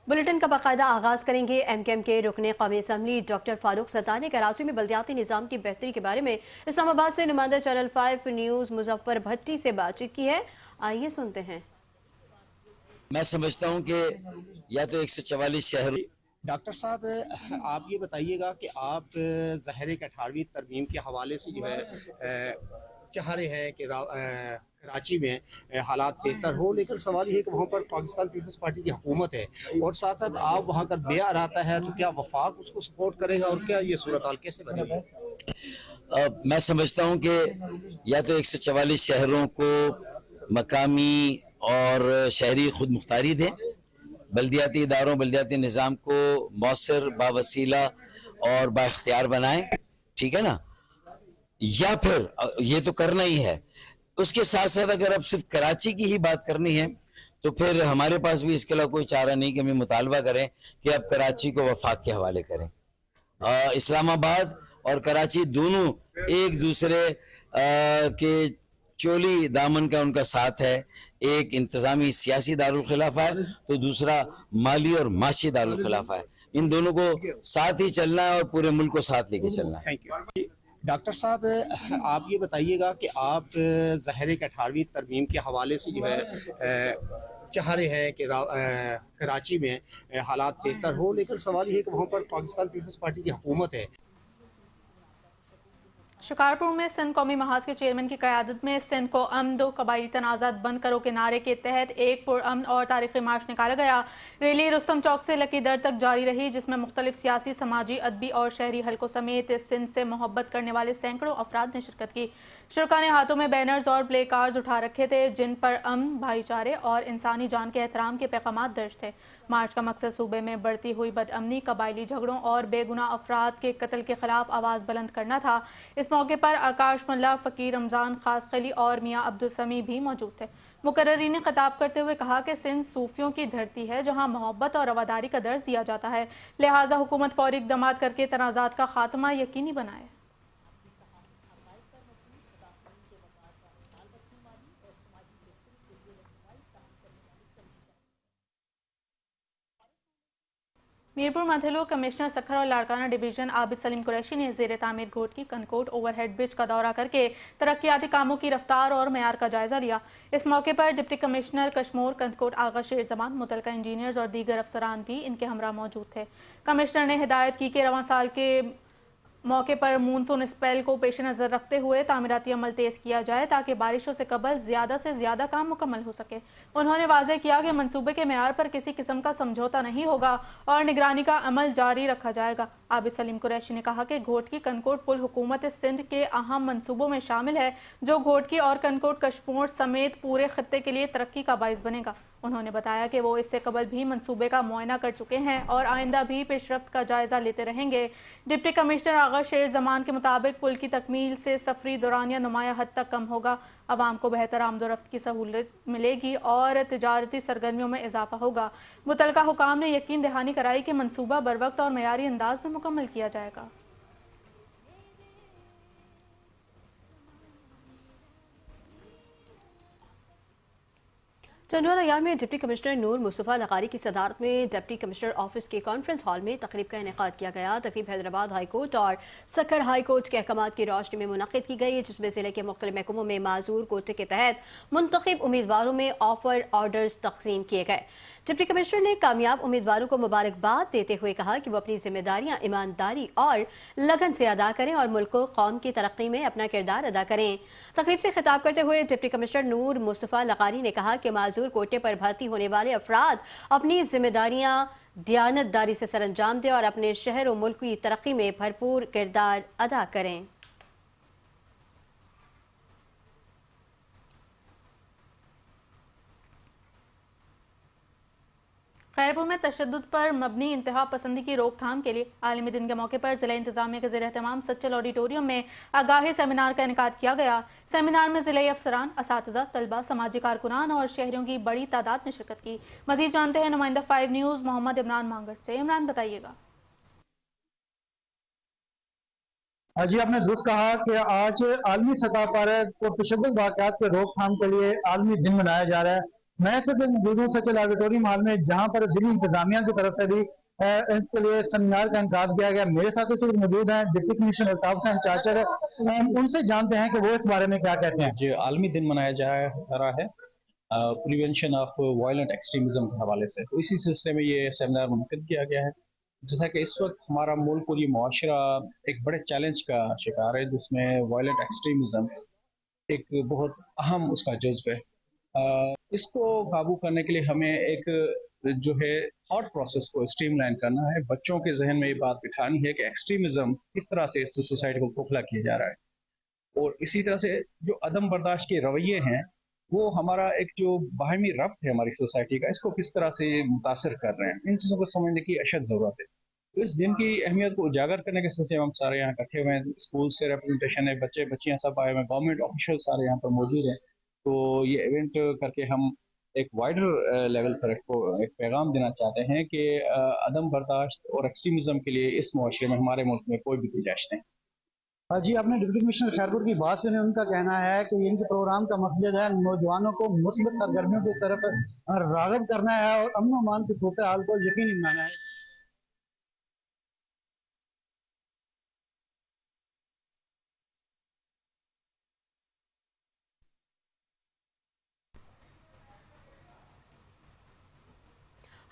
Bulletin का बाकायदा आगाज करेंगे। एमकेएम के रुकने कौमी असम्बली डॉक्टर फारूक सत्तार ने कराची में बल्दियाती निज़ाम की बेहतरी के बारे में इस्लामाबाद से नुमाइंदा चैनल 5 न्यूज़ मुजफ्फर भट्टी से बातचीत की है। आइए सुनते हैं। मैं समझता हूँ कि या तो 144 शहरों। डॉक्टर साहब, आप ये बताइएगा कि आप ज़हर के 18वीं तरमीम के हवाले से जो है चाह रहे हैं कि कराची में हालात बेहतर हो, लेकिन सवाल ये है कि वहाँ पर पाकिस्तान पीपल्स पार्टी की हुकूमत है और साथ साथ आप वहाँ का बेअर आता है, तो क्या वफाक उसको सपोर्ट करेगा और क्या ये सूरत हाल कैसे बनेगी? मैं समझता हूँ कि या तो 144 शहरों को मकामी और शहरी खुद मुख्तारी दें, बल्दियाती इदारों बल्दियाती निज़ाम को मौसर बावसीला और बाख्तियार बनाएं, ठीक है ना। या फिर ये तो करना ही है, उसके साथ साथ अगर अब सिर्फ कराची की ही बात करनी है तो फिर हमारे पास भी इसके अलावा कोई चारा नहीं कि हमें मुतालबा करें कि अब कराची को वफाक के हवाले करें। इस्लामाबाद और कराची दोनों एक दूसरे के चोली दामन का उनका साथ है। एक इंतजामी सियासी दारुल खिलाफा है तो दूसरा माली और माशी दारुल खिलाफा है। इन दोनों को साथ ही चलना है और पूरे मुल्क को साथ लेके चलना है। Thank you. डॉक्टर साहब, आप ये बताइएगा कि आप ज़हर के 18वीं तरमीम के हवाले से जो है चाह रहे हैं कि कराची में हालात बेहतर हो, लेकिन सवाल ये है कि वहाँ पर पाकिस्तान पीपल्स पार्टी की हुकूमत है। शिकारपुर में सिंध कौमी महाज के चेयरमैन की क़यादत में सिंध को अमन दो कबायली तनाज़ात बंद करो के नारे के तहत एक पुरअमन और तारीख़ी मार्च निकाला गया। रैली रुस्तम चौक से लकी दर तक जारी रही, जिसमें मुख्तलिफ सियासी, समाजी, अदबी और शहरी हलकों समेत सिंध से मोहब्बत करने वाले सैकड़ों अफराद ने शिरकत की। शुरका ने हाथों में बैनर्स और प्ले कार्ड्स उठा रखे थे, जिन पर अमन, भाईचारे और इंसानी जान के एहतराम के पैगाम दर्ज थे। मार्च का मकसद सूबे में बढ़ती हुई बदअमनी, कबायली झगड़ों और बेगुनाह अफराद के कत्ल के खिलाफ आवाज़ बुलंद करना था। इस मौके पर आकाश मल्ला, फ़कीर रमज़ान खास खली और मियाँ अब्दुल समी भी मौजूद थे। मुकर्रिरीन ने खिताब करते हुए कहा कि सिंध सूफियों की धरती है, जहाँ मोहब्बत और रवादारी का दर्ज दिया जाता है, लिहाजा हुकूमत फौरी इक़दामात करके तनाज़ात का खात्मा यकीनी बनाए। मीरपुर मधेलो कमिश्नर सखर और लाड़काना डिवीजन आबिद सलीम कुरैशी ने ज़ेर तामीर घोटकी कनकोट ओवरहेड ब्रिज का दौरा करके तरक्याती कामों की रफ्तार और मयार का जायजा लिया। इस मौके पर डिप्टी कमिश्नर कश्मोर कनकोट आगा शेर जमान, मुतलका इंजीनियर्स और दीगर अफसरान भी इनके हमरा मौजूद थे। कमिश्नर ने हिदायत की कि रवां साल के मौके पर मानसून स्पेल को पेश नज़र रखते हुए तामीराती अमल तेज़ किया जाए ताकि बारिशों से कबल ज़्यादा से ज़्यादा काम मुकम्मल हो सके। उन्होंने वाज़ेह किया कि मंसूबे के मेयार पर किसी किस्म का समझौता नहीं होगा और निगरानी का अमल जारी रखा जाएगा। आबिद सलीम कुरैशी ने कहा कि घोटकी कनकोट पुल हुकूमत सिंध के अहम मंसूबों में शामिल है, जो घोटकी और कनकोट कश्मोर समेत पूरे खत्ते के लिए तरक्की का बाइस बनेगा। उन्होंने बताया कि वो इससे कबल भी मंसूबे का मुआयना कर चुके हैं और आइंदा भी पेशरफ्त का जायजा लेते रहेंगे। डिप्टी कमिश्नर आगा शेर जमान के मुताबिक पुल की तकमील से सफरी दौरानिया नुमाया हद तक कम होगा, आवाम को बेहतर आमदोरफ्त की सहूलत मिलेगी और तिजारती सरगर्मियों में इजाफा होगा। मुतलका हुकाम ने यकीन दहानी कराई कि मंसूबा बरवक्त और मयारी अंदाज में मुकम्मल किया जाएगा। चंडोरा यार में डिप्टी कमिश्नर नूर मुस्तफ़ा लकारी की सदारत में डिप्टी कमिश्नर ऑफिस के कॉन्फ्रेंस हॉल में तकरीब का इनेकाद किया गया। तकरीब हैदराबाद हाई कोर्ट और सखर हाई कोर्ट के अहकामात की रोशनी में मुनक़िद की गई, जिसमें जिले के मुख्तलिफ महकमों में माजूर कोटे के तहत मुंतखब उम्मीदवारों में ऑफर ऑर्डर्स तकसीम किए गए। डिप्टी कमिश्नर ने कामयाब उम्मीदवारों को मुबारकबाद देते हुए कहा कि वो अपनी जिम्मेदारियां ईमानदारी और लगन से अदा करें और मुल्क को कौम की तरक्की में अपना किरदार अदा करें। तकरीब से खिताब करते हुए डिप्टी कमिश्नर नूर मुस्तफ़ा लकारी ने कहा कि माजूर कोटे पर भर्ती होने वाले अफराद अपनी जिम्मेदारियां दियानतदारी से सरअंजाम दें और अपने शहर और मुल्क की तरक्की में भरपूर किरदार अदा करें। खैरपुर में तशद्दुद पर मबनी इंतहा पसंदी की रोकथाम के लिए आलमी दिन के मौके पर जिला इंतजामिया के ज़ेर एहतमाम सच्चल ऑडिटोरियम में आगाही सेमिनार का इनेकाद किया गया। सेमिनार में ज़िले अफसरान, असातिज़ा, तलबा, समाजी कारकुनान और शहरियों की बड़ी तादाद ने शिरकत की। मज़ीद जानते हैं नुमाइंदा 5 न्यूज़ मोहम्मद इमरान मांगट से। इमरान, बताइएगा। जी, आपने दुरुस्त कहा कि आज आलमी सतह पर तशद्दुद वाक़यात के रोकथाम के लिए आलमी दिन मनाया जा रहा है। मैं सिर्फ मौजूद हूँ सचल ऑडिटोरियम हॉल में, जहाँ पर दिल्ली इंतजामिया की तरफ से भी इसके लिए सेमिनार का इंतजाम किया गया। मेरे साथ इस वक्त मौजूद हैं डिप्टी कमिश्नर अल्ताफ हुसैन चाचर। उनसे जानते हैं कि वो इस बारे में क्या कहते हैं। जो आलमी दिन मनाया जा रहा है प्रिवेंशन ऑफ वायलेंट एक्सट्रीमिज्म के हवाले से, तो इसी सिलसिले में ये सेमिनार मुनक़िद किया गया है। जैसा कि इस वक्त हमारा मुल्क और ये मुआशरा एक बड़े चैलेंज का शिकार है, जिसमें वायलेंट एक्सट्रीमिज्म एक बहुत अहम उसका जुज़्व है। इसको काबू करने के लिए हमें एक जो है थॉट प्रोसेस को स्ट्रीमलाइन करना है। बच्चों के जहन में ये बात बिठानी है कि एक्सट्रीमिज्म किस तरह से इस सोसाइटी को खोखला किया जा रहा है, और इसी तरह से जो अदम बर्दाश्त के रवैये हैं वो हमारा एक जो बाहमी रब्त है हमारी सोसाइटी का, इसको किस तरह से मुतासर कर रहे हैं। इन चीज़ों को समझने की अशद ज़रूरत है। तो इस दिन की अहमियत को उजागर करने के सिलसिले में हम सारे यहाँ इकट्ठे हुए हैं। स्कूल से रिप्रेजेंटेशन है, बच्चे बच्चियाँ सब आए हुए हैं, गवर्नमेंट ऑफिशियल सारे यहाँ पर मौजूद हैं। तो ये इवेंट करके हम एक वाइडर लेवल पर एक पैगाम देना चाहते हैं कि अदम बर्दाश्त और एक्सट्रीमिज्म के लिए इस मुआशरे में हमारे मुल्क में कोई भी गुंजाइश नहीं। जी, आपने डिप्टी कमिश्नर खैरपुर की बात सुनी। उनका कहना है कि इनके प्रोग्राम का मकसद है नौजवानों को मुस्बत सरगर्मियों की तरफ राग़िब करना है और अमन अमान की सूरत हाल को यकीनी बनाना है।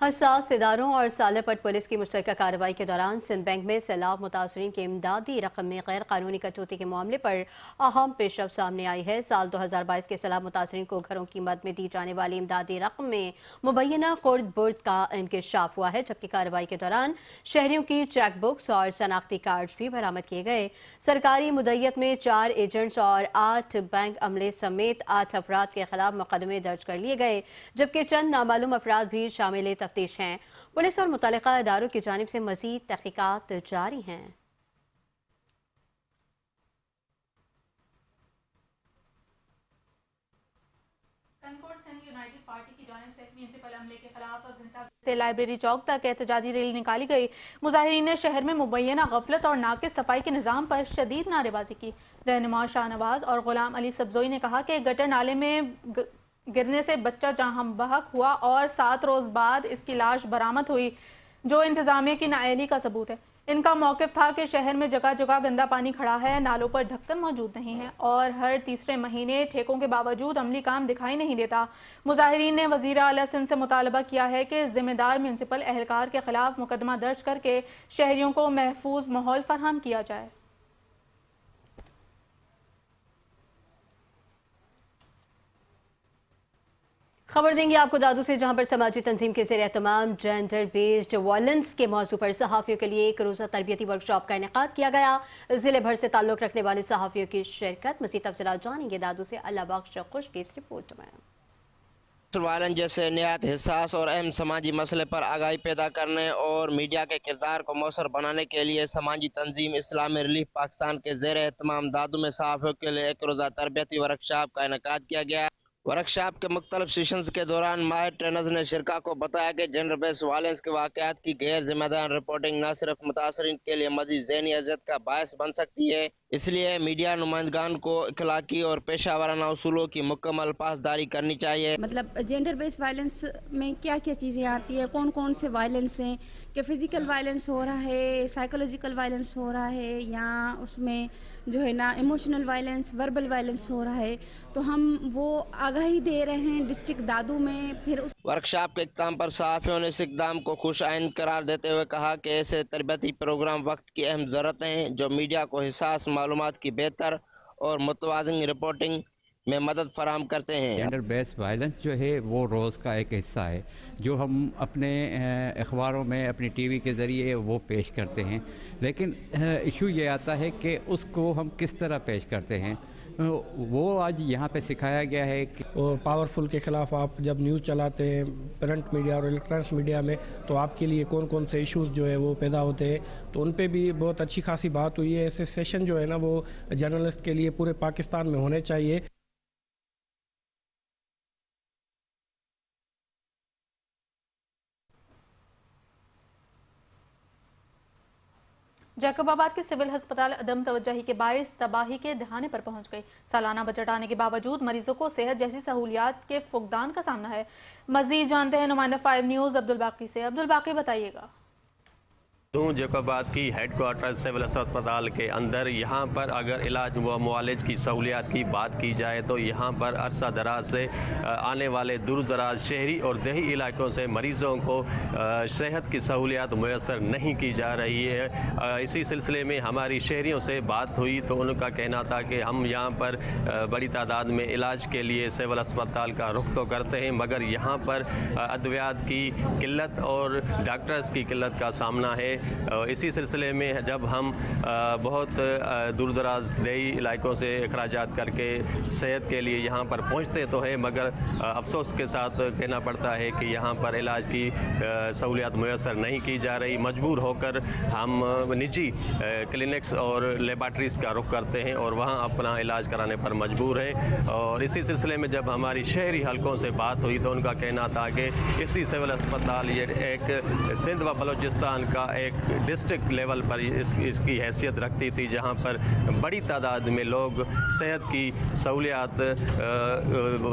हसास इदारों और सालापट पुलिस की मुश्तरका कार्रवाई के दौरान सिंध बैंक में सैलाब मुतासरीन के इमदादी रकम में गैर कानूनी कटौती के मामले पर अहम पेशरफ्त सामने आई है। साल 2022 के सैलाब मुतासरीन को घरों की मद में दी जाने वाली इमदादी रकम में मुबैना कुर्द बुर्द का इंकशाफ हुआ है, जबकि कार्रवाई के दौरान शहरियों की चेक बुक्स और शनाख्ती कार्ड्स भी बरामद किए गए। सरकारी मुद्दत में 4 एजेंट्स और 8 बैंक अमले समेत 8 अफराद के खिलाफ मुकदमे दर्ज कर लिए गए, जबकि चंद नामालूम अफराद भी शामिल तफ्तीश हैं। पुलिस और मुतल्लिका इदारों की जानिब से मज़ीद तहकीकात जारी हैं। यूनाइटेड पार्टी की जानिब से म्युनिसिपल अमले के खिलाफ घंटा से लाइब्रेरी चौक तक एहतजाजी रैली निकाली गई। मुजाहिरीन ने शहर में मुबैना गफलत और नाकिस सफाई के निज़ाम पर शदीद नारेबाजी की। रहनुमा शाहनवाज और गुलाम अली सब्जोई ने कहा कि गटर नाले में गिरने से बच्चा जहां बहक हुआ और 7 रोज बाद इसकी लाश बरामद हुई, जो इंतजामिया की नाअहली का सबूत है। इनका मौक़िफ़ था कि शहर में जगह जगह गंदा पानी खड़ा है, नालों पर ढक्कन मौजूद नहीं है और हर तीसरे महीने ठेकों के बावजूद अमली काम दिखाई नहीं देता। मुजाहिरीन ने वज़ीर आला सिंध से मुतालबा किया है कि ज़िम्मेदार म्युनिसिपल एहलकार के खिलाफ मुकदमा दर्ज करके शहरियों को महफूज माहौल फराहम किया जाए। खबर देंगे आपको दादू से, जहां पर समाजी तंजीम के ज़ेर एहतमाम जेंडर बेस्ड वायलेंस के मौजू पर सहाफ़ियों के लिए एक रोज़ा तरबियती वर्कशॉप का इनेकाद किया गया। ज़िले भर से ताल्लुक़ रखने वाले सहाफ़ियों की शिरकत। मज़ीद तफ़सीलात जानेंगे दादू से अल्लाह बख्श खुश की इस रिपोर्ट में। वायलेंस जैसे निहायत हिसास और अहम समाजी मसले पर आगाही पैदा करने और मीडिया के किरदार को मौसर बनाने के लिए समाजी तंजीम इस्लामी रिलीफ पाकिस्तान के ज़ेर एहतमाम दादू में सहाफ़ियों के लिए एक रोज़ा तरबियती वर्कशॉप का इनेकाद किया गया। वर्कशॉप के मुख्तलिफ सेशंस के दौरान माहिर ट्रेनर्स ने शिरका को बताया कि जेंडर बेस्ड वायलेंस के वाक़यात की गैर जिम्मेदार रिपोर्टिंग न सिर्फ मुतासरीन के लिए मज़ीद ज़हनी अज़ियत का बायस बन सकती है, इसलिए मीडिया नुमाइंदगान को इखलाकी और पेशावराना उसूलों की मुकम्मल पासदारी करनी चाहिए। मतलब जेंडर बेस्ड वायलेंस में क्या क्या चीज़ें आती है, कौन कौन से वायलेंस हैं, कि फ़िज़िकल वायलेंस हो रहा है, साइकोलॉजिकल वायलेंस हो रहा है, या उसमें जो है ना इमोशनल वायलेंस, वर्बल वायलेंस हो रहा है। तो हम वो आगाही दे रहे हैं डिस्ट्रिक्ट दादू में। फिर उस वर्कशॉप के इख्तिताम पर सहाफ़ियों ने इस इक़दाम को खुश आइंद करार देते हुए कहा कि ऐसे तरबियती प्रोग्राम वक्त की अहम ज़रूरत हैं जो मीडिया को हिसास मालूमात की बेहतर और मुतवाज़िन रिपोर्टिंग में मदद फराहम करते हैं। जेंडर बेस्ड वायलेंस जो है वो रोज़ का एक हिस्सा है जो हम अपने अखबारों में, अपनी टीवी के ज़रिए वो पेश करते हैं, लेकिन इशू ये आता है कि उसको हम किस तरह पेश करते हैं, वो आज यहाँ पे सिखाया गया है कि और पावरफुल के ख़िलाफ़ आप जब न्यूज़ चलाते हैं प्रिंट मीडिया और इलेक्ट्रॉनिक्स मीडिया में, तो आपके लिए कौन कौन से इश्यूज़ जो है वो पैदा होते हैं। तो उन पे भी बहुत अच्छी खासी बात हुई है। ऐसे सेशन जो है ना वो जर्नलिस्ट के लिए पूरे पाकिस्तान में होने चाहिए। जैकब आबाद के सिविल अस्पताल अदम तवज्जही के बायस तबाही के दहाने पर पहुंच गई। सालाना बजट आने के बावजूद मरीजों को सेहत जैसी सहूलियात के फुकदान का सामना है। मजीद जानते हैं नुमाइंदा 5 न्यूज़ अब्दुल बाकी से। अब्दुल बाकी, बताइएगा। जैकबाबाद की हेडक्वार्टर सिविल अस्पताल के अंदर यहाँ पर अगर इलाज व मुआलज की सहूलियात की बात की जाए तो यहाँ पर अरसा दराज से आने वाले दूर दराज शहरी और देही इलाकों से मरीज़ों को सेहत की सहूलियात मुयसर नहीं की जा रही है। इसी सिलसिले में हमारी शहरियों से बात हुई तो उनका कहना था कि हम यहाँ पर बड़ी तादाद में इलाज के लिए सिविल अस्पताल का रुख तो करते हैं, मगर यहाँ पर अद्वियात की किल्लत और डॉक्टर्स की किल्लत का सामना है। इसी सिलसिले में जब हम बहुत दूर दराज देही इलाकों से अखराजात करके सेहत के लिए यहाँ पर पहुँचते तो है, मगर अफसोस के साथ कहना पड़ता है कि यहाँ पर इलाज की सहूलियात मुयसर नहीं की जा रही। मजबूर होकर हम निजी क्लिनिक्स और लेबार्ट्रीज़ का रुख करते हैं और वहाँ अपना इलाज कराने पर मजबूर हैं। और इसी सिलसिले में जब हमारी शहरी हलकों से बात हुई तो उनका कहना था कि इसी सिविल अस्पताल ये एक सिंध व बलूचिस्तान का एक डिस्ट्रिक्ट लेवल पर इसकी हैसियत रखती थी, जहाँ पर बड़ी तादाद में लोग सेहत की सहूलियात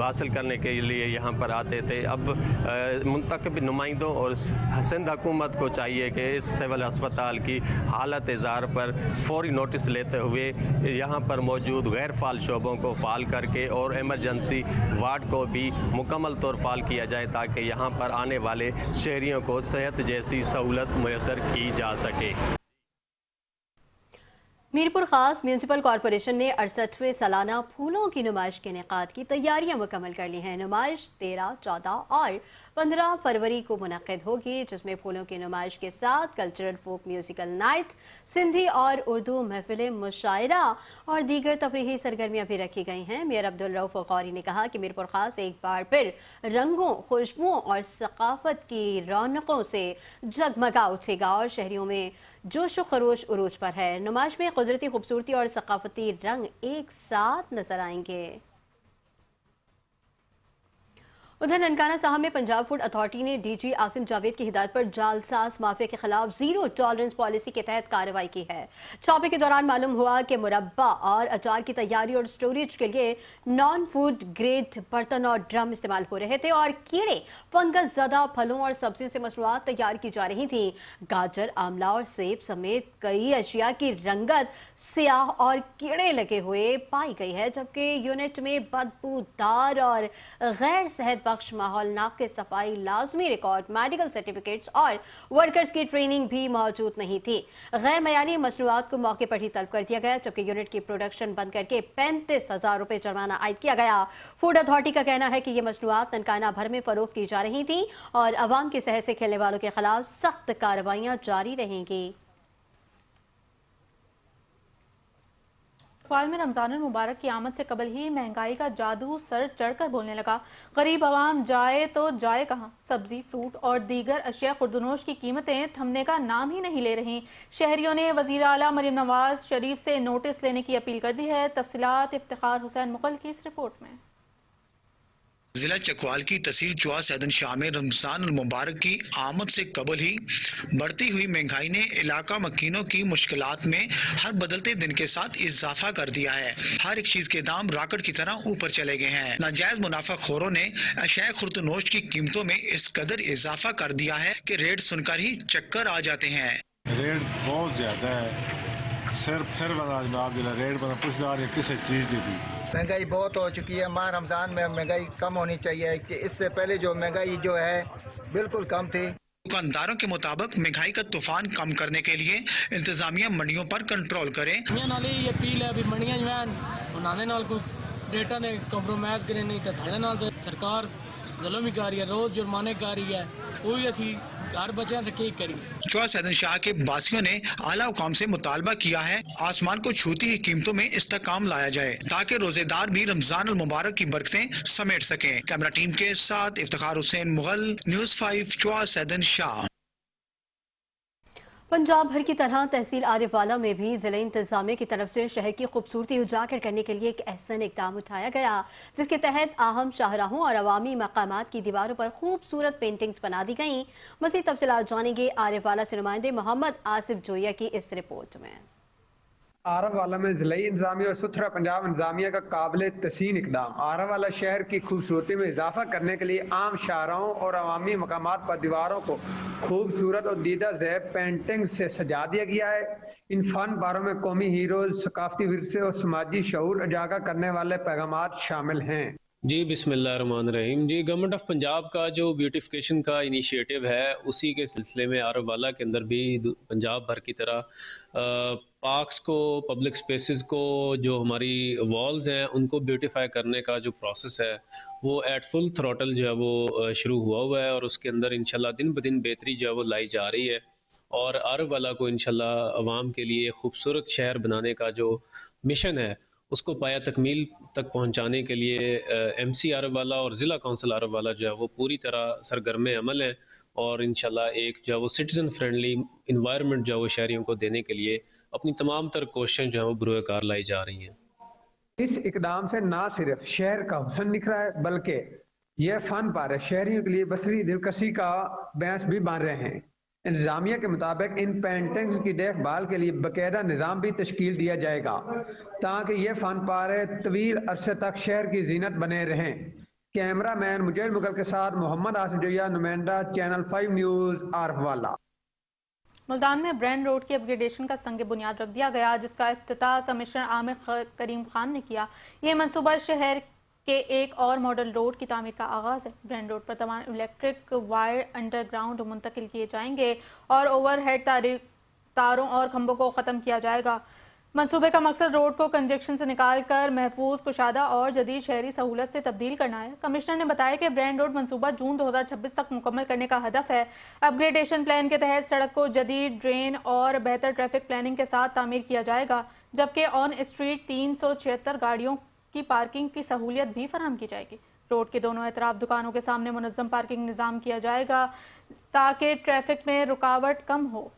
हासिल करने के लिए यहाँ पर आते थे। अब मुंतखब नुमाइंदों और सिंध हुकूमत को चाहिए कि इस सिविल अस्पताल की हालत इज़ार पर फौरी नोटिस लेते हुए यहाँ पर मौजूद गैर फाल शोबों को फाल करके और एमरजेंसी वार्ड को भी मुकम्मल तौर फाल किया जाए ताकि यहाँ पर आने वाले शहरियों को सेहत जैसी सहूलत मुयसर की जा सके। मीरपुर खास म्यूनसिपल कॉरपोरेशन ने 68वें सालाना फूलों की नुमाइश के इनेकाद की तैयारियां मुकम्मल कर ली हैं। नुमाइश 13, 14 और 15 फरवरी को मुनक्किद होगी, जिसमें फूलों की नुमाइश के साथ cultural folk musical night, Sindhi और उर्दू महफिल मुशायरा और दीगर तफरीही सरगर्मियां भी रखी गई हैं। मेयर अब्दुल रऊफ गौरी ने कहा कि मीरपुर खास एक बार फिर रंगों, खुशबुओं और सकाफत की रौनकों से जगमगा उठेगा और शहरियों में जोश व खरोश उरूज पर है। नुमाइश में कुदरती खूबसूरती और सकाफती रंग एक साथ नजर आएंगे। उधर ननकाना साहब में पंजाब फूड अथॉरिटी ने डीजी आसिम जावेद की हिदायत पर जालसाज माफिया के खिलाफ जीरो टॉलरेंस पॉलिसी के तहत कार्रवाई की है। छापे के दौरान मालूम हुआ कि मुरब्बा और अचार की तैयारी और स्टोरेज के लिए नॉन फूड ग्रेड बर्तन और ड्रम इस्तेमाल हो रहे थे और कीड़े, फंगस ज़दा फलों और सब्जियों से मसनूआत तैयार की जा रही थी। गाजर, आंवला और सेब समेत कई अशिया की रंगत स्याह और कीड़े लगे हुए पाई गई है, जबकि यूनिट में बदबूदार और गैर सेहत बख्श माहौल, नाक़िस सफाई, लाजमी रिकॉर्ड, मेडिकल सर्टिफिकेट्स और वर्कर्स की ट्रेनिंग भी मौजूद नहीं थी। गैर मयानी मसनूआत को मौके पर ही तलब कर दिया गया, जबकि यूनिट की प्रोडक्शन बंद करके 35,000 रुपए जुर्माना आयद किया गया। फूड अथॉरिटी का कहना है कि ये मसनूआत ननकाना भर में फरोख्त की जा रही थी और अवाम की सेहत से खेलने वालों के खिलाफ सख्त कार्रवाइयां जारी रहेंगी। में रमज़ान मुबारक की आमद से कबल ही महंगाई का जादू सर चढ़कर बोलने लगा। गरीब आवाम जाए तो जाए कहाँ। सब्जी, फ्रूट और दीगर अशिया खुर्दनोश की कीमतें थमने का नाम ही नहीं ले रही। शहरियों ने वज़ीर आला मरियम नवाज शरीफ से नोटिस लेने की अपील कर दी है। तफसीलात इफ्तिखार हुसैन मुगल की इस रिपोर्ट में। जिला चकवाल की तहसील चुआ सैदन शाह में रमजान मुबारक की आमद से कबल ही बढ़ती हुई महंगाई ने इलाका मकीनों की मुश्किलात में हर बदलते दिन के साथ इजाफा कर दिया है। हर एक चीज के दाम रॉकेट की तरह ऊपर चले गए हैं। नाजायज मुनाफाखोरों ने अशिया खुर्दनोश की कीमतों में इस कदर इजाफा कर दिया है कि रेट सुनकर ही चक्कर आ जाते हैं। रेट बहुत ज्यादा है, सिर्फ फिर रेट बना कुछ किसी चीज दी भी। महंगाई बहुत हो चुकी है। माह रमज़ान में महंगाई कम होनी चाहिए कि इससे पहले जो महंगाई जो है बिल्कुल कम थी। दुकानदारों के मुताबिक महंगाई का तूफान कम करने के लिए इंतजामिया मंडियों पर कंट्रोल करे। ये अपील है भी मंडियां जो हैं नाले नाल कोई रेटा ने कंप्रोमाइज करे नहीं तो साढ़े नाल तो सरकार जुल्म ही कर रही है, रोज जुर्माने कर रही है। कोई असी घर बच्चों से क्या करिए। चौहा सैदन शाह के बासियों ने आला हुकाम से मुतालबा किया है आसमान को छूती हुई कीमतों में इस्तेकाम लाया जाए ताकि रोजेदार भी रमजान अल मुबारक की बरकतें समेट सकें। कैमरा टीम के साथ इफ्तिखार हुसैन मुगल, न्यूज़ 5 चौहा सैदन शाह। पंजाब भर की तरह तहसील आरिफवाला में भी जिला इंतजामिया की तरफ से शहर की खूबसूरती उजागर करने के लिए एक अहसन इकदाम उठाया गया, जिसके तहत अहम शाहराहों और अवामी मकामात की दीवारों पर खूबसूरत पेंटिंग्स बना दी गईं। मज़ीद तफसीलात जानेंगे आरिफवाला से नुमाइंदे मोहम्मद आसिफ जोया की इस रिपोर्ट में। आरावाला में ज़िलाई इंतजामिया और सुथरा पंजाब इंतजामिया का काबिल तहसीन इकदाम आरावाला शहर की खूबसूरती में इजाफा करने के लिए आम शाहराहों और अवामी मकामात पर दीवारों को खूबसूरत और दीदा ज़ैब पेंटिंग से सजा दिया गया है। इन फन पारों में कौमी हीरोज, सकाफती विरसे और समाजी शऊर उजागर करने वाले पैगामात शामिल हैं। जी बिस्मिल्लाहिर्रहमानिर्रहीम। जी गवर्नमेंट ऑफ पंजाब का जो ब्यूटिफिकेशन का इनिशिएटिव है, उसी के सिलसिले में आरावाला के अंदर भी पंजाब भर की तरह पार्क्स को, पब्लिक स्पेसेस को, जो हमारी वॉल्स हैं उनको ब्यूटिफाई करने का जो प्रोसेस है वो एट फुल थ्रॉटल जो है वो शुरू हुआ है और उसके अंदर इंशाल्लाह दिन ब दिन बेहतरी जो है वो लाई जा रही है। और आरावाला को इंशाल्लाह अवाम के लिए खूबसूरत शहर बनाने का जो मिशन है उसको पाया तकमील तक पहुंचाने के लिए MC आरावाला और ज़िला कौंसिल आरावाला जो है वो पूरी तरह सरगर्म अमल है और इंशाल्लाह एक जो है वो सिटीज़न फ्रेंडली इन्वायरमेंट जो है वो शहरियों को देने के लिए अपनी तमाम तर कोशिशें जो है वो बुरुए कार लाई जा रही हैं। इस इकदाम से ना सिर्फ शहर का हुस्न निखरा है बल्कि यह फन पारे शहरियों के लिए बसरी दिलकशी का बायस भी बन रहे हैं। इंतजामिया के मुताबिक इन पेंटिंग्स की देखभाल के लिए बाकायदा निज़ाम भी तश्कील दिया जाएगा ताकि ये फन पारे तवील अरसे तक शहर की जीनत बने रहें। कैमरा मैन मुजैद मुगल के साथ मोहम्मद आसिफ जोया, नुमाइंदा चैनल 5 न्यूज़ आरिफवाला। मुल्तान में ब्रांड रोड की अपग्रेडेशन का संग बुनियाद रख दिया गया, जिसका इफ्तिताह कमिश्नर आमिर करीम खान ने किया। ये मंसूबा शहर के एक और मॉडल रोड की तामीर का आगाज़ है। ब्रांड रोड पर तमाम इलेक्ट्रिक वायर अंडरग्राउंड मुंतकिल किए जाएंगे और ओवरहेड तारों और खंभों को ख़त्म किया जाएगा। मंसूबे का मकसद रोड को कंजेक्शन से निकाल कर महफूज, कुशादा और जदीद शहरी सहूलत से तब्दील करना है। कमिश्नर ने बताया कि ब्रांड रोड मंसूबा जून 2026 तक मुकम्मल करने का हदफ है। अपग्रेडेशन प्लान के तहत सड़क को जदीद ड्रेन और बेहतर ट्रैफिक प्लानिंग के साथ तामीर किया जाएगा, जबकि ऑन स्ट्रीट 376 गाड़ियों की पार्किंग की सहूलियत भी फराहम की जाएगी। रोड के दोनों एतराफ दुकानों के सामने मुनज़्ज़म पार्किंग निज़ाम किया जाएगा ताकि ट्रैफिक में रुकावट कम हो।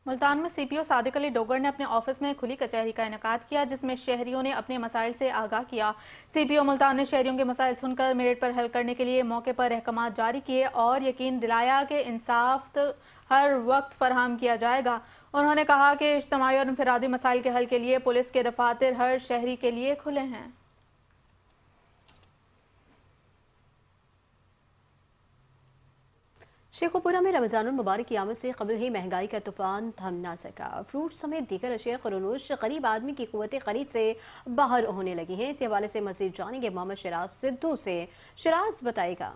मुल्तान में CPO सादिक अली डोगर ने अपने ऑफिस में खुली कचहरी का इनेकाद किया, जिसमें शहरियों ने अपने मसाइल से आगाह किया। CPO मुल्तान ने शहरियों के मसाइल सुनकर मेरिट पर हल करने के लिए मौके पर अहकामात जारी किए और यकीन दिलाया कि इंसाफ हर वक्त फराहम किया जाएगा। उन्होंने कहा कि इज्तिमाई और इंफरादी मसाइल के हल के लिए पुलिस के दफातर हर शहरी के लिए खुले हैं। शेखुपुरा में रमज़ानुल मुबारक की आमद से कबल ही महंगाई का तूफान थम ना सका। फ्रूट समेत दीगर अशिया क़ुरूनुश गरीब आदमी की क़ुव्वत ख़रीद से बाहर होने लगी हैं। इस हवाले से मज़ीद जानेंगे मोहम्मद शिराज सिद्धू से। शिराज बताएगा।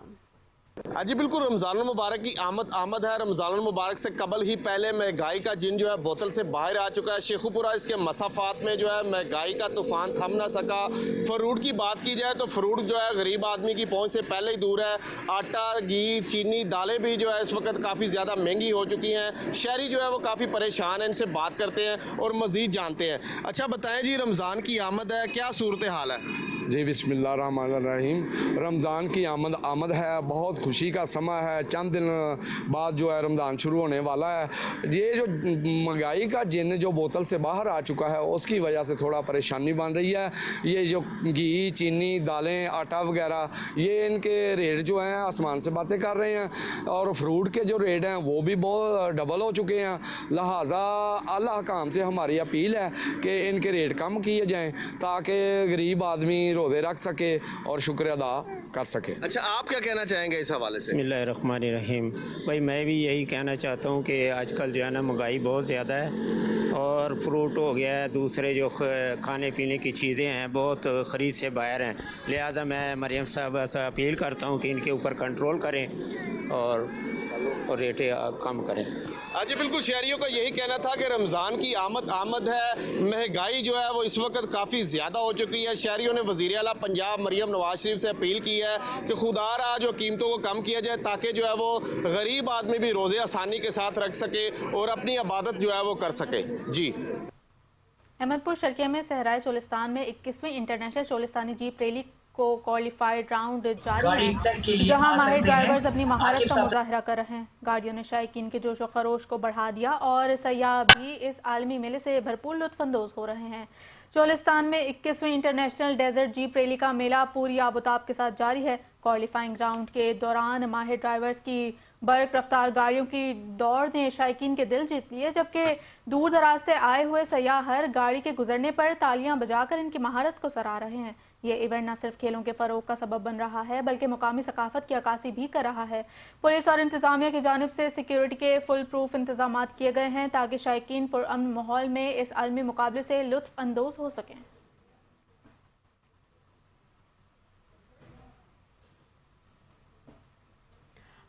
हाँ जी बिल्कुल, रमज़ानुल मुबारक की आमद है। रमज़ानुल मुबारक से कबल ही पहले महंगाई का जिन जो है बोतल से बाहर आ चुका है। शेखुपुरा इसके मसाफात में जो है महंगाई का तूफान थम ना सका। फ्रूट की बात की जाए तो फ्रूट जो है गरीब आदमी की पहुंच से पहले ही दूर है। आटा, घी, चीनी, दालें भी जो है इस वक्त काफ़ी ज़्यादा महंगी हो चुकी हैं। शहरी जो है वो काफ़ी परेशान हैं। इनसे बात करते हैं और मज़ीद जानते हैं। अच्छा बताएँ जी, रमज़ान की आमद है, क्या सूरत हाल है? जी बिस्मिल्लाहिर्रहमानिर्रहीम। रमज़ान की आमद है, बहुत खुशी का समय है। चंद दिन बाद जो है रमज़ान शुरू होने वाला है। ये जो महंगाई का जिन जो बोतल से बाहर आ चुका है उसकी वजह से थोड़ा परेशानी बन रही है। ये जो घी, चीनी, दालें, आटा वगैरह, ये इनके रेट जो हैं आसमान से बातें कर रहे हैं और फ्रूट के जो रेट हैं वो भी बहुत डबल हो चुके हैं। लिहाजा आला हुकाम से हमारी अपील है कि इनके रेट कम किए जाएँ ताकि गरीब आदमी रोज़े रख सके और शुक्र अदा कर सके। अच्छा, आप क्या कहना चाहेंगे इस हवाले से? बिस्मिल्लाहिर्रहमानिर्रहीम। भाई मैं भी यही कहना चाहता हूँ कि आजकल जो है ना महंगाई बहुत ज़्यादा है और फ्रूट हो गया है, दूसरे जो खाने पीने की चीज़ें हैं बहुत ख़रीद से बाहर हैं। लिहाजा मैं मरियम साहब से अपील करता हूँ कि इनके ऊपर कंट्रोल करें और रेटें कम करें। जी बिल्कुल, शहरियों का यही कहना था कि रमज़ान की आमद है। महंगाई जो है वो इस वक्त काफ़ी ज़्यादा हो चुकी है। शहरियों ने वज़ीर आला पंजाब मरियम नवाज शरीफ से अपील की है कि खुदारा जो कीमतों को कम किया जाए ताकि जो है वो गरीब आदमी भी रोज़े आसानी के साथ रख सके और अपनी इबादत जो है वो कर सके। जी अहमदपुर शर्किया में सहराए चोलिस्तान में 21वीं इंटरनेशनल चोलिस्तानी जीप रैली को क्वालिफाइड राउंड जारी है, जहां माहिर ड्राइवर्स अपनी महारत का मुजाहरा कर रहे हैं। गाड़ियों ने शायकीन के जोश व खरोश को बढ़ा दिया और सयाह भी इस आलमी मेले से भरपूर लुत्फानंदोज हो रहे हैं। चोलिस्तान में 21वीं इंटरनेशनल डेजर्ट जीप रैली का मेला पूरी आबोताब के साथ जारी है। क्वालिफाइंग राउंड के दौरान माहिर ड्राइवर्स की बर्क रफ्तार गाड़ियों की दौड़ ने शायकीन के दिल जीत लिए, जबकि दूर दराज से आए हुए सयाह हर गाड़ी के गुजरने पर तालियां बजाकर इनकी महारत को सराह रहे हैं। ये इवेंट न सिर्फ खेलों के फ़रोग का सबब बन रहा है बल्कि मुकामी सकाफत की अक्कासी भी कर रहा है। पुलिस और इंतज़ामिया की जानिब से सिक्योरिटी के फुल प्रूफ इंतजाम किए गए हैं ताकि शायकीन पुरअमन माहौल में इस आलमी मुकाबले से लुत्फ अंदोज हो सकें।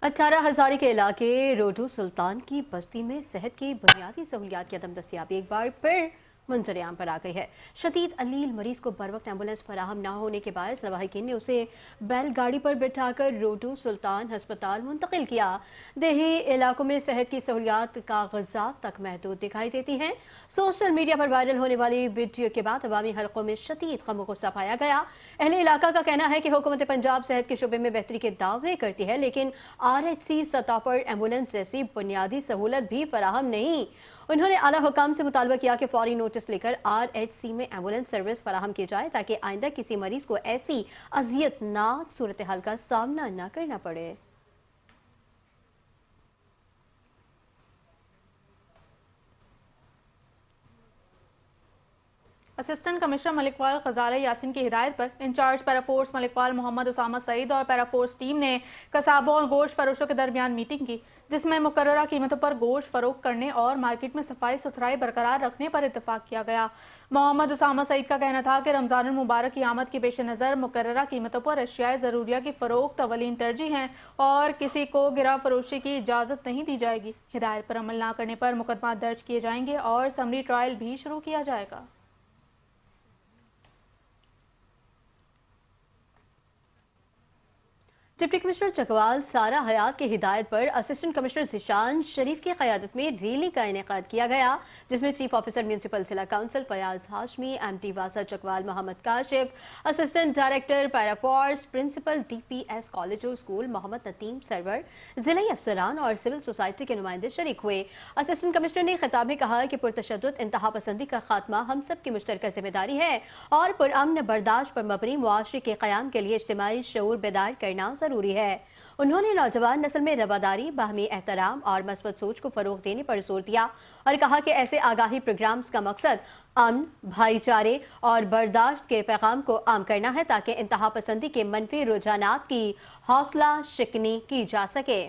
अठारह हज़ारी के इलाके रोडू सुल्तान की बस्ती में सेहत की बुनियादी सहूलियात की अदम दस्तियाबी एक बार फिर मंजर-ए-आम पर आ गई है। शदीद अलील मरीज को बर वक्त एम्बुलेंस फराहम न होने के बायस लवाहिकीन ने उसे बैलगाड़ी पर बिठाकर रोडू सुल्तान हस्पताल मुंतकिल किया। देही इलाकों में सेहत की सहूलियात कागजात तक महदूद दिखाई देती हैं। सोशल मीडिया पर वायरल होने वाली वीडियो के बाद अवामी हलकों में शदीद गम गुस्सा पाया गया। अहले इलाका का कहना है कि हुकूमत पंजाब सेहत के शुबे में बेहतरी के दावे करती है, लेकिन RHC सतह पर एम्बुलेंस जैसी बुनियादी सहूलत भी फराहम नहीं। उन्होंने आला हुकाम से मुतालबा किया कि फौरी नोटिस लेकर RHC में एम्बुलेंस सर्विस फराहम की जाए ताकि आइंदा किसी मरीज को ऐसी अजियतनाक सूरत हाल का सामना न करना पड़े। असिस्टेंट कमिश्नर मलिकवाल ग़ज़ाले यासिन की हिदायत पर इंचार्ज पैराफोर्स मलिकवाल मोहम्मद उसामा सईद और पैराफोर्स टीम ने कसाबों और गोश्त फरोशों के दरमियान मीटिंग की, जिसमें मुकर्ररा कीमतों पर गोश्त फरोख्त करने और मार्केट में सफाई सुथराई बरकरार रखने पर इत्तफाक किया गया। मोहम्मद उसामा सईद का कहना था कि रमज़ान मुबारक की आमद के पेश नज़र मुकर्ररा कीमतों पर अशियाए ज़रूरिया की फ़रोख्त अवलीन तरजीह हैं और किसी को गिरा फरोशी की इजाज़त नहीं दी जाएगी। हिदायत पर अमल न करने पर मुकदमा दर्ज किए जाएंगे और समरी ट्रायल भी शुरू किया जाएगा। डिप्टी कमिश्नर चकवाल सारा हयात की हिदायत पर असिस्टेंट कमिश्नर ज़िशान शरीफ की क़यादत में रैली का इनेकाद किया गया, जिसमें चीफ ऑफिसर म्यूनसिपल जिला काउंसिल फयाज हाशमी, MD वासा Chakwal Mohammad Kashif, assistant director paraforce, principal DPS college और स्कूल मोहम्मद नतीम सरवर, ज़िला अफसरान और सिविल सोसाइटी के नुमाइंदे शरीक हुए। असिस्टेंट कमिश्नर ने खिताब में कहा कि पुरतशद्दुद इंतहा पसंदी का खात्मा हम सब की मुश्तरका जिम्मेदारी है और पुरअमन बर्दाश्त पर मबनी मुआशरे के क़याम के लिए इज्तिमाई शऊर बेदार करना जरूरी है। उन्होंने नौजवान नस्ल में रवादारी, बाहमी एहतराम और मस्बत सोच को फरोग देने पर जोर दिया और कहा कि ऐसे आगाही प्रोग्राम्स का मकसद अमन, भाईचारे और बर्दाश्त के पैगाम को आम करना है ताकि इंतहा पसंदी के मनफी रुझानात की हौसला शिकनी की जा सके।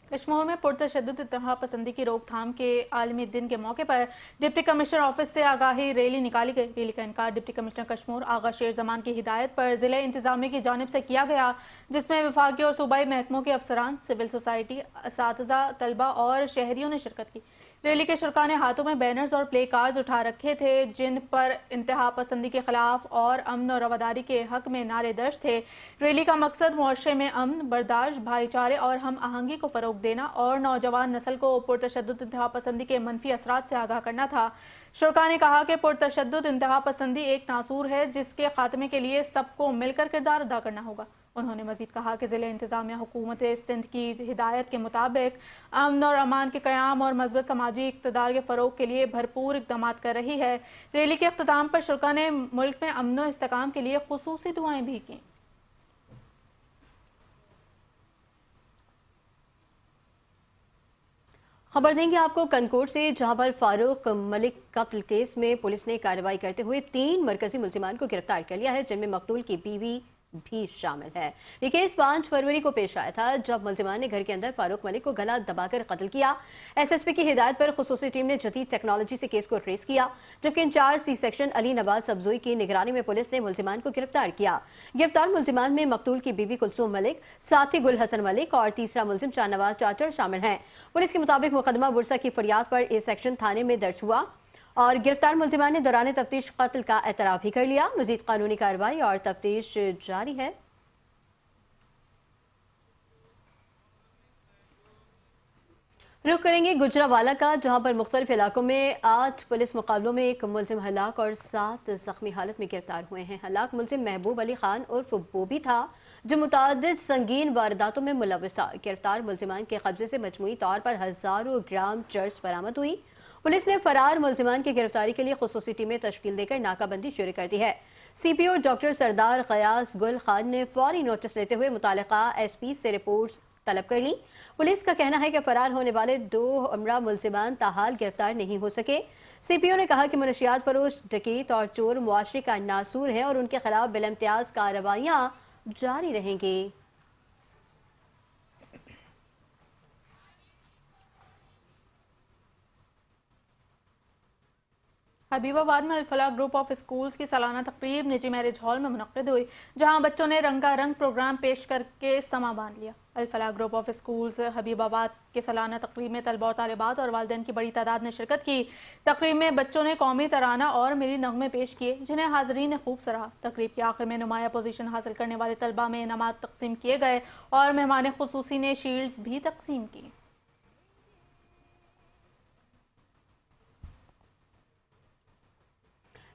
कश्मीर में पुरतशद्दुद इंतहा पसंदी की रोकथाम के आलमी दिन के मौके पर डिप्टी कमिश्नर ऑफिस से आगाही रैली निकाली गई। रैली का इनकार डिप्टी कमिश्नर कश्मीर आगा शेर जमान की हिदायत पर जिला इंतजामिया की जानिब से किया गया, जिसमें विफाकी और सूबाई महकमों के अफसरान, सिविल सोसाइटी, असातिज़ा, तलबा और शहरियों ने शिरकत की। रैली के शुरका ने हाथों में बैनर्स और प्ले कार्ड्स उठा रखे थे जिन पर इंतहा पसंदी के खिलाफ और अमन और रवादारी के हक में नारे दर्ज थे। रैली का मकसद मुआशरे में अमन, बर्दाश्त, भाईचारे और हम आहंगी को फरोग देना और नौजवान नस्ल को पुरतशद्दुद इंतहा पसंदी के मनफी असरात से आगाह करना था। शुरका ने कहा कि पुरतशद्दुद इंतहा पसंदी एक नासूर है जिसके खात्मे के लिए सबको मिलकर किरदार अदा करना होगा। उन्होंने मजीद कहा कि ज़िला इंतजामिया हुकूमत सिंध की हिदायत के मुताबिक अमन और अमान के क़याम और मज़बूत समाजी इक़्तिदार के फ़रोग के लिए भरपूर इक़दाम कर रही है। रैली के अख्ताम पर शुरका ने मुल्क में अमन और इस्तेकाम के लिए खुसूसी दुआएं भी की। खबर देंगे आपको कनकोट से, जहां पर फारूक मलिक कत्ल केस में पुलिस ने कार्रवाई करते हुए 3 मरकजी मुल्जिमान को गिरफ्तार कर लिया है, जिनमें मकतूल की बीवी भी शामिल है। ये केस 5 फरवरी को पेश आया था जब मुल्जिमान ने घर के अंदर फारूक मलिक को गला दबाकर कत्ल किया। SSP की हिदायत पर खुसूसी टीम ने जदीद टेक्नोलॉजी से केस को ट्रेस किया, जबकि in charge C section Ali Nawaz Sabzoi की निगरानी में पुलिस ने मुल्जिमान को गिरफ्तार किया। गिरफ्तार मुल्जिमान में मकतूल की बीवी कुलसूम मलिक, साथी गुल हसन मलिक और तीसरा मुल्जिम शाहनवाज चाचर शामिल हैं। पुलिस के मुताबिक मुकदमा बुरसा की फरियाद पर A सेक्शन थाने में दर्ज हुआ और गिरफ्तार मुल्जिमान ने दौरान तफ्तीश कत्ल का एतराफ़ भी कर लिया। मज़ीद कानूनी कार्रवाई और तफ्तीश जारी है। रुख करेंगे गुजरावाला का, जहां पर मुख्तलिफ इलाकों में 8 पुलिस मुकाबलों में एक मुलजिम हलाक और 7 जख्मी हालत में गिरफ्तार हुए हैं। हलाक मुलजिम महबूब अली खान उर्फ बोबी था, जो मुतादिद संगीन वारदातों में मुलव्वस था। गिरफ्तार मुलजिमान के कब्जे से मजमूई तौर पर हजारों ग्राम चर्च बरामद हुई। पुलिस ने फरार मुलजिमान की गिरफ्तारी के लिए खुसूसी टीमें तश्कील देकर नाकाबंदी शुरू कर दी है। CPO डॉक्टर सरदार गयास गुल खान ने फौरी नोटिस लेते हुए मुतालिका SP से रिपोर्ट तलब कर ली। पुलिस का कहना है कि फरार होने वाले 2 हमरा मुलजिमान ताहाल गिरफ्तार नहीं हो सके। CPO ने कहा कि मनशियात फरोश, डकैत और चोर मुआशरे का नासूर है और उनके खिलाफ बिलइम्तियाज कार्रवाइयाँ जारी रहेंगी। हबीबाबाद में अल-फलाह ग्रुप ऑफ स्कूल्स की सालाना तकरीब निजी मैरिज हॉल में मुनक्किद हुई, जहां बच्चों ने रंगारंग प्रोग्राम पेश करके समा बांध लिया। Al Falah group of schools Habibabad के सालाना तकरीब में तलबा और तालिबात और वालिदैन की बड़ी तादाद ने शिरकत की। तकरीब में बच्चों ने कौमी तराना और मिली नगमे पेश किए, जिन्हें हाज़रीन ने खूब सराहा। तकरीब के आखिर में नुमाया पोजीशन हासिल करने वाले तलबा में इनामात तकसीम किए गए और मेहमान खुसूसी ने शील्ड्स भी तकसीम की।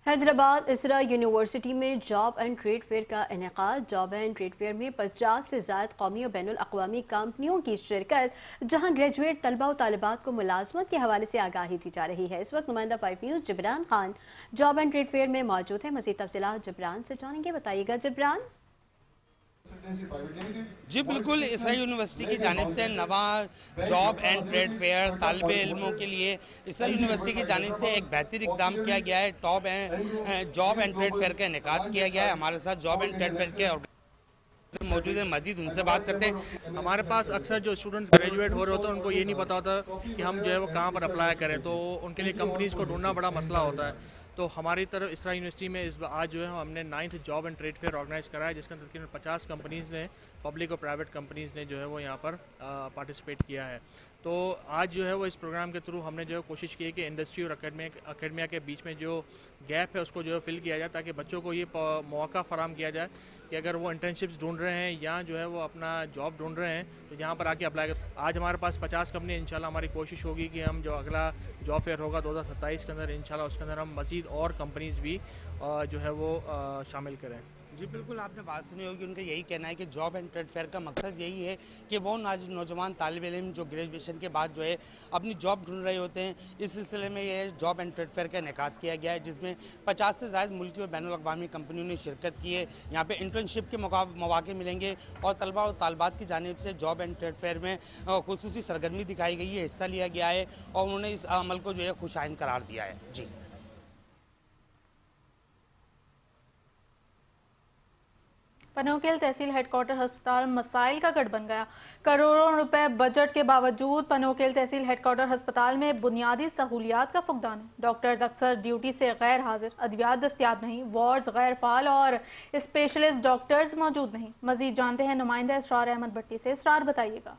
हैदराबाद इसरा यूनिवर्सिटी में जॉब एंड ट्रेड फेयर का इनेकाद। जॉब एंड ट्रेड फेयर में 50 से ज़ायद कौमी और बैनुल अक़वामी कंपनियों की शिरकत, जहां ग्रेजुएट तलबा और तालिबात को मुलाजमत के हवाले से आगाही दी जा रही है। इस वक्त नुमाइंदा 5 news Jibran Khan job and trade fair में मौजूद है। मज़ीद तफसीलात जिब्रान से जानेंगे, बताइएगा जिब्रान। जी बिल्कुल, इसरा यूनिवर्सिटी की जानिब से नवा जॉब एंड ट्रेड फेयर तालिब इल्मों के लिए इसरा यूनिवर्सिटी की जानिब से एक बेहतर इक़दाम किया गया है। जॉब एंड ट्रेड फेयर का इनेकाद किया गया है। हमारे साथ जॉब एंड ट्रेड फेयर के मौजूद है, मजीद उनसे बात करते हैं। हमारे पास अक्सर जो स्टूडेंट्स ग्रेजुएट हो रहे होते हैं, उनको ये नहीं पता होता कि हम जो है वो कहाँ पर अप्लाई करें, तो उनके लिए कंपनीज़ को ढूंढना बड़ा मसला होता है। तो हमारी तरफ इसरा यूनिवर्सिटी में आज जो है हमने 9th job and trade fair organise करा है, जिसके अंदर तकरीबन 50 कंपनीज़ ने, पब्लिक और प्राइवेट कंपनीज़ ने जो है वो यहाँ पर पार्टिसिपेट किया है। तो आज जो है वो इस प्रोग्राम के थ्रू हमने जो है कोशिश की है कि इंडस्ट्री और अकेडमिया के बीच में जो गैप है उसको जो है फिल किया जाए, ताकि बच्चों को ये मौका फराम किया जाए कि अगर वो इंटर्नशिप्स ढूंढ रहे हैं या जो है वो अपना जॉब ढूंढ रहे हैं तो यहाँ पर आके अप्लाई कर। आज हमारे पास 50 कंपनी, इंशाल्लाह हमारी कोशिश होगी कि हम जो अगला जॉब फेयर होगा 2027 के अंदर, इंशाल्लाह उसके अंदर हम मज़ीद और कंपनीज़ भी जो है वो शामिल करें। जी बिल्कुल, आपने बात सुनी होगी, उनका यही कहना है कि जॉब एंड ट्रेड फेयर का मकसद यही है कि वो नौजवान तालिब इल्म जो ग्रेजुएशन के बाद जो है अपनी जॉब ढूंढ रहे होते हैं, इस सिलसिले में ये जॉब एंड ट्रेड फेयर का इनेकाद किया गया है, जिसमें 50 से ज़्यादा मुल्की और बैनुल अक़वामी कंपनियों ने शिरकत की है। यहाँ पे इंटर्नशिप के मौके मिलेंगे और तलबा और तालिबात की जानिब से जॉब एंड ट्रेड फेयर में खुसूसी सरगर्मी दिखाई गई है, हिस्सा लिया गया है और उन्होंने इस अमल को जो है खुशाइन करार दिया है। जी पनोकेल तहसील हेडक्वार्टर अस्पताल मसाइल का गढ़ बन गया। करोड़ों रुपए बजट के बावजूद पनोकेल तहसील हेडक्वार्टर अस्पताल में बुनियादी सहूलियात का फुकदान। डॉक्टर्स अक्सर ड्यूटी से गैर हाजिर, अद्वियात दस्तियाब नहीं, वार्ड्स गैर फाल और स्पेशलिस्ट डॉक्टर्स मौजूद नहीं। मजीद जानते हैं नुमाइंदा इसरार अहमद भट्टी से। इसरार बताइएगा।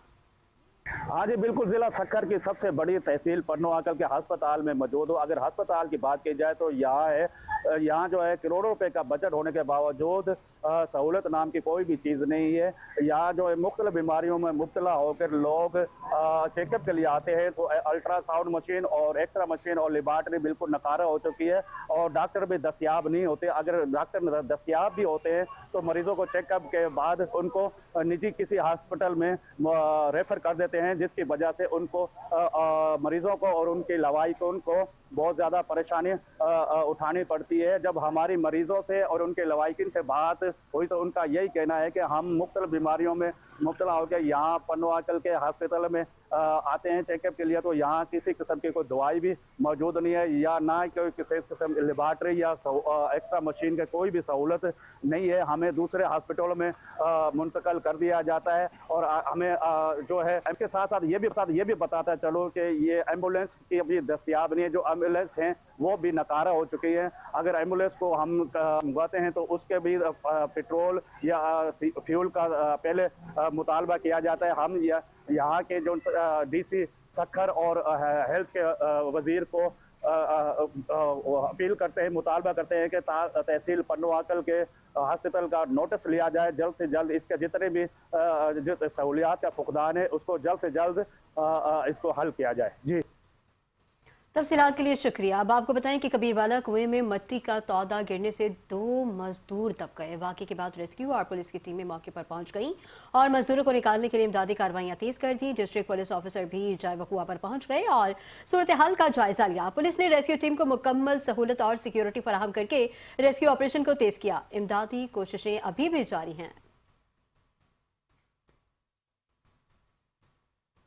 हाँ जी बिल्कुल, जिला सक्खर की सबसे बड़ी तहसील पन्नो आकल के अस्पताल में मौजूद हो। अगर अस्पताल की बात की जाए तो यहाँ जो है करोड़ों रुपए का बजट होने के बावजूद सहूलत नाम की कोई भी चीज़ नहीं है। यहाँ जो है मुख्तलिफ बीमारियों में मुब्तला होकर लोग चेकअप के लिए आते हैं, तो अल्ट्रासाउंड मशीन और एक्सरा मशीन और लेबार्टरी बिल्कुल नकारा हो चुकी है और डॉक्टर भी दस्तियाब नहीं होते। अगर डॉक्टर दस्तियाब भी होते हैं तो मरीजों को चेकअप के बाद उनको निजी किसी हॉस्पिटल में रेफर कर देते हैं, जिसकी वजह से उनको मरीजों को और उनकी लवाई को उनको बहुत ज़्यादा परेशानी उठानी पड़ती है। जब हमारी मरीजों से और उनके लवाइकिन से बात हुई तो उनका यही कहना है कि हम मुख्तलिफ बीमारियों में मुब्तला होकर यहाँ पन्नो आंचल के हॉस्पिटल में आते हैं चेकअप के लिए, तो यहाँ किसी किस्म की कोई दवाई भी मौजूद नहीं है या ना कोई किसी किस्म लेबार्टरी या एक्स्ट्रा मशीन की कोई भी सहूलत नहीं है। हमें दूसरे हॉस्पिटलों में मुंतकिल कर दिया जाता है और हमें जो है इसके साथ साथ ये भी बताता चलो कि ये एम्बुलेंस की अभी दस्तियाब नहीं है। जो एम्बुलेंस हैं वो भी नकारा हो चुकी है। अगर एम्बुलेंस को हम मंगवाते हैं तो उसके भी पेट्रोल या फ्यूल का पहले मुतालबा किया जाता है। हम यहाँ के जो DC सक्खर और हेल्थ के वजीर को अपील करते हैं, मुतालबा करते हैं कि तहसील पन्नुआकल के हॉस्पिटल का नोटिस लिया जाए जल्द से जल्द। इसके जितने भी सहूलियात का फुकदान है उसको जल्द से जल्द इसको हल किया जाए। जी तफसीलात के लिए शुक्रिया। अब आपको बताएं कि कबीरवाला कुएं में मिट्टी का तौदा गिरने से 2 मजदूर दब गए। वाक़े के बाद रेस्क्यू और पुलिस की टीमें मौके पर पहुंच गईं और मजदूरों को निकालने के लिए इमदादी कार्रवाइयां तेज कर दी। डिस्ट्रिक्ट पुलिस ऑफिसर भी जाए वक़ुआ पर पहुंच गए और सूरत हाल का जायजा लिया। पुलिस ने रेस्क्यू टीम को मुकम्मल सहूलत और सिक्योरिटी फराहम करके रेस्क्यू ऑपरेशन को तेज किया। इमदादी कोशिशें अभी भी जारी हैं।